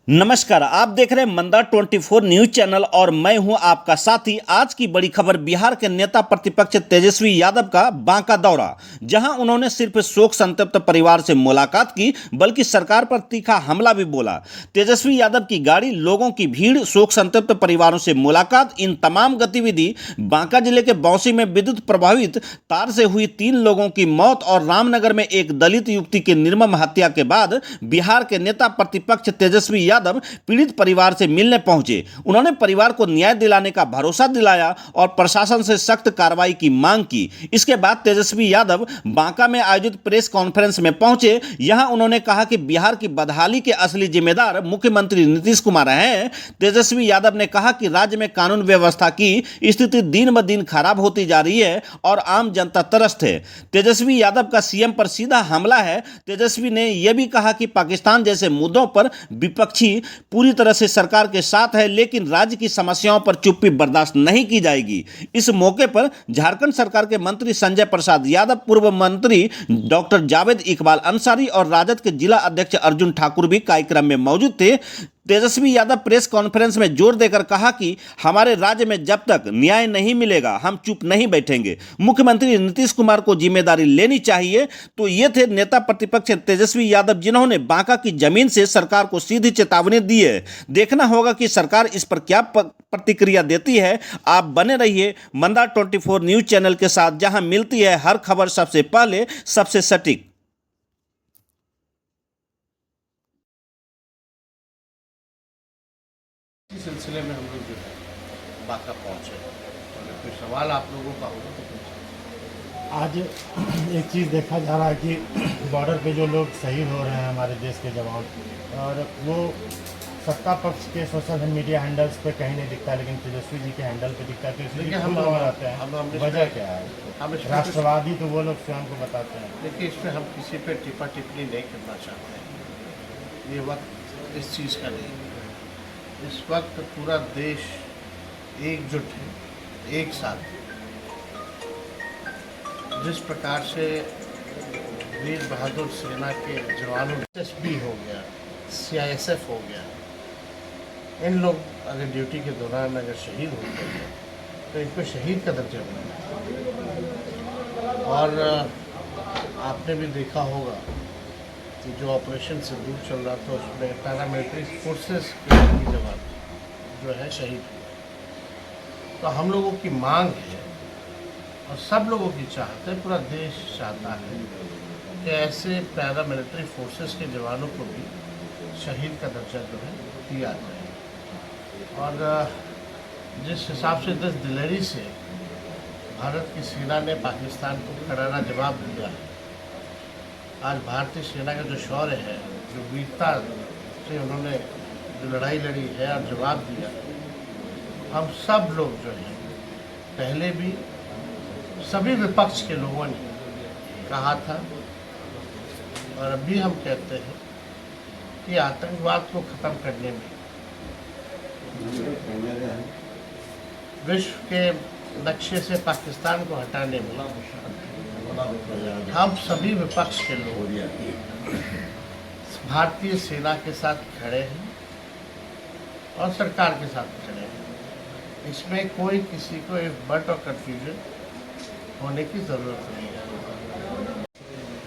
नमस्कार, आप देख रहे हैं मंदा 24 न्यूज चैनल और मैं हूं आपका साथी। आज की बड़ी खबर, बिहार के नेता प्रतिपक्ष तेजस्वी यादव का बांका दौरा, जहां उन्होंने सिर्फ शोक संतप्त परिवार से मुलाकात की बल्कि सरकार पर तीखा हमला भी बोला। तेजस्वी यादव की गाड़ी, लोगों की भीड़, शोक संतप्त परिवारों से मुलाकात, इन तमाम गतिविधि बांका जिले के बौंसी में विद्युत प्रभावित तार से हुई 3 लोगों की मौत और रामनगर में एक दलित युवती की निर्मम हत्या के बाद बिहार के नेता प्रतिपक्ष तेजस्वी यादव पीड़ित परिवार से मिलने पहुंचे। उन्होंने परिवार को न्याय दिलाने का भरोसा दिलाया और प्रशासन से सख्त कार्रवाई की मांग की। इसके बाद तेजस्वी यादव बांका में आयोजित प्रेस कॉन्फ्रेंस में पहुंचे। यहां उन्होंने कहा कि बिहार की बदहाली के असली जिम्मेदार मुख्यमंत्री नीतीश कुमार हैं। तेजस्वी यादव ने कहा कि राज्य में कानून व्यवस्था की स्थिति दिन ब दिन खराब होती जा रही है और आम जनता त्रस्त है। तेजस्वी यादव का सीएम पर सीधा हमला है। तेजस्वी ने यह भी कहा कि पाकिस्तान जैसे मुद्दों पर विपक्षी पूरी तरह से सरकार के साथ है, लेकिन राज्य की समस्याओं पर चुप्पी बर्दाश्त नहीं की जाएगी। इस मौके पर झारखंड सरकार के मंत्री संजय प्रसाद यादव, पूर्व मंत्री डॉक्टर जावेद इकबाल अंसारी और राजद के जिला अध्यक्ष अर्जुन ठाकुर भी कार्यक्रम में मौजूद थे। तेजस्वी यादव प्रेस कॉन्फ्रेंस में जोर देकर कहा कि हमारे राज्य में जब तक न्याय नहीं मिलेगा हम चुप नहीं बैठेंगे। मुख्यमंत्री नीतीश कुमार को जिम्मेदारी लेनी चाहिए। तो ये थे नेता प्रतिपक्ष तेजस्वी यादव, जिन्होंने बांका की जमीन से सरकार को सीधी चेतावनी दी है। देखना होगा कि सरकार इस पर क्या प्रतिक्रिया देती है। आप बने रहिए मंदा 24 न्यूज चैनल के साथ, जहां मिलती है हर खबर सबसे पहले, सबसे सटीक। इस सिलसिले में हम लोग जो है बांका पहुँचे और कोई सवाल आप लोगों का होगा तो पूछिए। आज एक चीज़ देखा जा रहा है कि बॉर्डर पे जो लोग शहीद हो रहे हैं हमारे देश के जवान, और वो सत्ता पक्ष के सोशल मीडिया हैंडल्स पे कहीं नहीं दिखता, लेकिन तेजस्वी जी के हैंडल पे दिखता है। तो इसलिए हम आते हैं, वजह क्या है? राष्ट्रवादी तो वो लोग स्वयं को बताते हैं। देखिए, इसमें हम किसी पे टिप्पा टिप्पणी नहीं करना चाहते हैं। ये वक्त इस चीज़ का नहीं है। इस वक्त पूरा देश एकजुट है, एक साथ। जिस प्रकार से वीर बहादुर सेना के जवानों, एसएसबी हो गया, सीआईएसएफ हो गया, इन लोग अगर ड्यूटी के दौरान अगर शहीद होते हैं तो इन पर शहीद का दर्जा मिला। और आपने भी देखा होगा कि जो ऑपरेशन सिंदूर चल रहा था उसमें पैरामिलिट्री फोर्सेस के जवान जो है शहीद हुए। तो हम लोगों की मांग है और सब लोगों की चाहत है, पूरा देश चाहता है कि ऐसे पैरामिलिट्री फोर्सेस के जवानों को भी शहीद का दर्जा जो है दिया जाए। और जिस हिसाब से 10 दिलेरी से भारत की सेना ने पाकिस्तान को करारा जवाब दिया है, आज भारतीय सेना का जो शौर्य है, जो वीरता से उन्होंने जो लड़ाई लड़ी है और जवाब दिया, हम सब लोग जो हैं, पहले भी सभी विपक्ष के लोगों ने कहा था और अभी हम कहते हैं कि आतंकवाद को ख़त्म करने में, विश्व के नक्शे से पाकिस्तान को हटाने में हम सभी विपक्ष के लोग भारतीय सेना के साथ खड़े हैं और सरकार के साथ खड़े हैं। इसमें कोई किसी को एक बट और कन्फ्यूजन होने की ज़रूरत नहीं है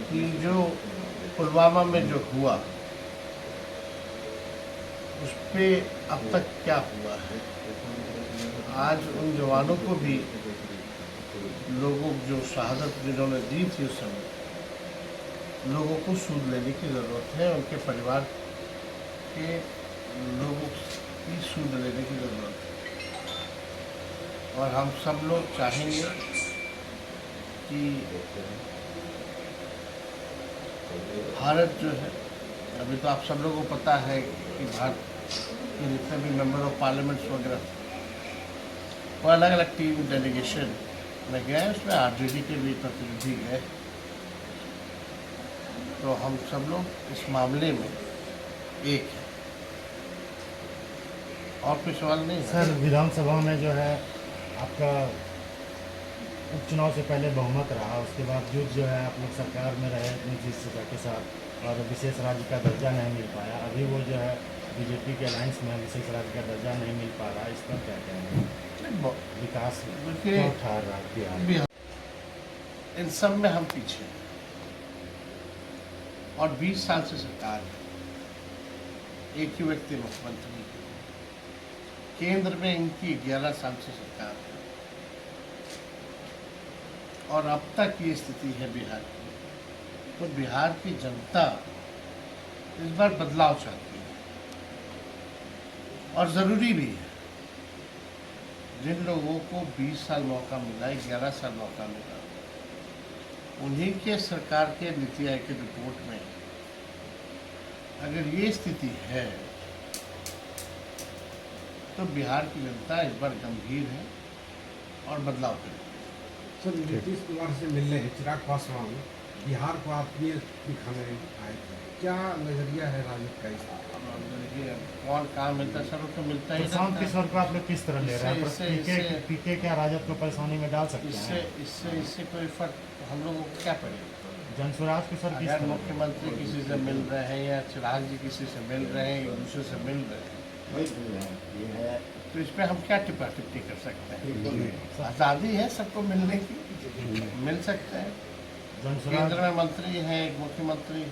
कि जो पुलवामा में जो हुआ उस पर अब तक क्या हुआ है। आज उन जवानों को भी लोगों जो शहादत जिन्होंने दी थी उस समय, लोगों को सूद लेने की ज़रूरत है। उनके परिवार के लोगों की सूद लेने की ज़रूरत है। और हम सब लोग चाहेंगे कि भारत जो है, अभी तो आप सब लोगों को पता है कि भारत के जितने भी मेंबर ऑफ पार्लियामेंट्स वगैरह वो अलग अलग टीम डेलीगेशन में गए, उसमें आरजेडी के भी प्रतिनिधि गए। तो हम सब लोग इस मामले में एक है। और कोई सवाल नहीं है? सर, विधानसभा में जो है आपका उपचुनाव से पहले बहुमत रहा, उसके बावजूद जो है आप लोग सरकार में रहे नीतीश जी के साथ और विशेष राज्य का दर्जा नहीं मिल पाया। अभी वो जो है बीजेपी के अलायंस में विशेष राज्य का दर्जा नहीं मिल पा रहा है, इस पर क्या कहेंगे? विकास देखिए, क्यों ठहर रहा है बिहार में? बिहार इन सब में हम पीछे हैं और 20 साल से सरकार है, एक ही व्यक्ति मुख्यमंत्री है, केंद्र में इनकी 11 साल से सरकार है और अब तक ये स्थिति है बिहार की। तो बिहार की जनता इस बार बदलाव चाहती है और ज़रूरी भी है। जिन लोगों को 20 साल मौका मिला, 11 साल मौका मिला, उन्हीं के सरकार के नीति आयोग की रिपोर्ट में अगर ये स्थिति है तो बिहार की जनता इस बार गंभीर है और बदलाव करेगी। सर, नीतीश कुमार से मिलने चिराग पासवान बिहार को आत्मीय दिखाने आए थे, क्या नजरिया है राजद का इस पर? देखिए, कौन कहाँ मिलता है, सर तो मिलता ही प्रशांत रहता है। किशोर को आप लोग किस तरह ले रहे हैं? इससे- पीके क्या राजद को परेशानी में डाल सकते इससे हैं? इससे इससे कोई फर्क हम लोगों को क्या पड़ेगा? जनसुराज किशोर किस अगर तरह? मुख्यमंत्री किसी से मिल रहे हैं या चिराग जी किसी से मिल रहे हैं, एक दूसरे से मिल रहे हैं, तो इस पर हम क्या टिप्पा टिप्पणी कर सकते हैं? आज़ादी है सबको मिलने की, मिल सकते हैं। जनसुराज केंद्र में मंत्री है, एक मुख्यमंत्री है।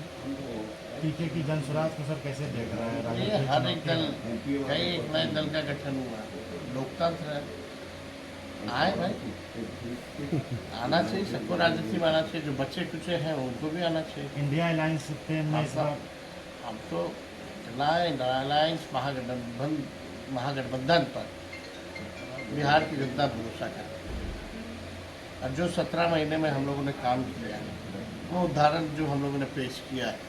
पीके की जनसुराज किशोर कैसे देख रहे हैं? राजद ये की हर एक दल, चुनौती है। कई एक नए दल का गठन हुआ, लोकतंत्र है, आए भाई, आना चाहिए सबको, राजनीति में आना चाहिए। जो बच्चे कुचे हैं उनको भी आना चाहिए। इंडिया अलायंस पे में इस बार हम तो अलायंस महागठबंधन पर बिहार की जनता भरोसा करती है और जो 17 महीने में हम लोगों ने काम किया है, वो उदाहरण जो हम लोगों ने पेश किया है,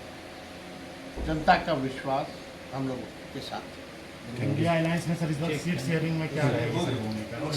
जनता का विश्वास हम लोगों के साथ है। इंडिया अलायंस में सर इस बार सीट शेयरिंग में क्या रहेगी सर भूमिका?